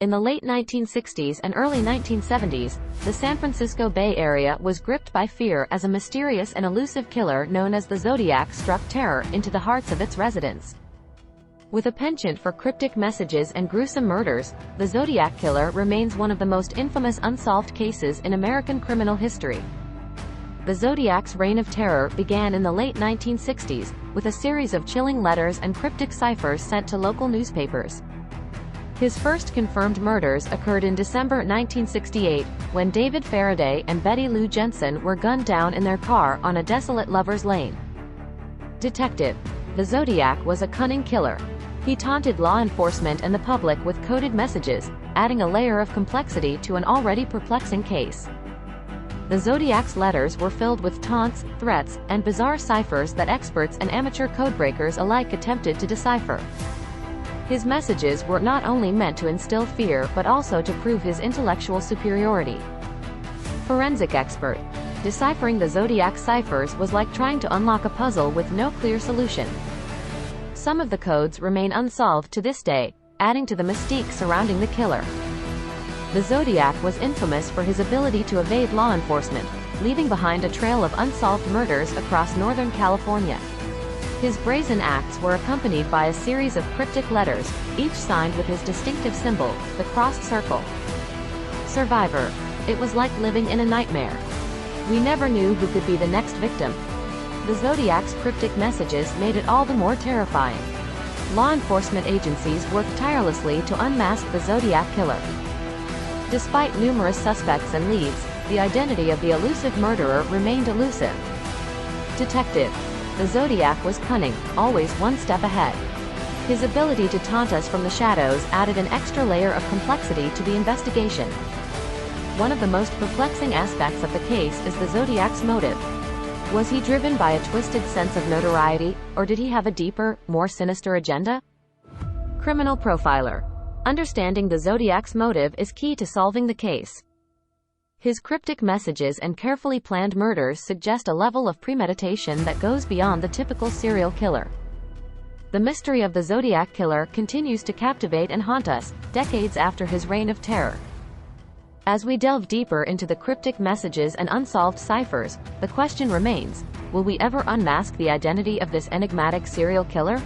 In the late 1960s and early 1970s, the San Francisco Bay Area was gripped by fear as a mysterious and elusive killer known as the Zodiac struck terror into the hearts of its residents. With a penchant for cryptic messages and gruesome murders, the Zodiac Killer remains one of the most infamous unsolved cases in American criminal history. The Zodiac's reign of terror began in the late 1960s, with a series of chilling letters and cryptic ciphers sent to local newspapers. His first confirmed murders occurred in December 1968, when David Faraday and Betty Lou Jensen were gunned down in their car on a desolate lover's lane. Detective. The Zodiac was a cunning killer. He taunted law enforcement and the public with coded messages, adding a layer of complexity to an already perplexing case. The Zodiac's letters were filled with taunts, threats, and bizarre ciphers that experts and amateur codebreakers alike attempted to decipher. His messages were not only meant to instill fear but also to prove his intellectual superiority. Forensic expert. Deciphering the Zodiac ciphers was like trying to unlock a puzzle with no clear solution. Some of the codes remain unsolved to this day, adding to the mystique surrounding the killer. The Zodiac was infamous for his ability to evade law enforcement, leaving behind a trail of unsolved murders across Northern California. His brazen acts were accompanied by a series of cryptic letters, each signed with his distinctive symbol, the crossed circle. Survivor. It was like living in a nightmare. We never knew who could be the next victim. The Zodiac's cryptic messages made it all the more terrifying. Law enforcement agencies worked tirelessly to unmask the Zodiac Killer. Despite numerous suspects and leads, the identity of the elusive murderer remained elusive. Detective. The Zodiac was cunning, always one step ahead. His ability to taunt us from the shadows added an extra layer of complexity to the investigation. One of the most perplexing aspects of the case is the Zodiac's motive. Was he driven by a twisted sense of notoriety, or did he have a deeper, more sinister agenda? Criminal profiler. Understanding the Zodiac's motive is key to solving the case. His cryptic messages and carefully planned murders suggest a level of premeditation that goes beyond the typical serial killer. The mystery of the Zodiac Killer continues to captivate and haunt us, decades after his reign of terror. As we delve deeper into the cryptic messages and unsolved ciphers, the question remains, will we ever unmask the identity of this enigmatic serial killer?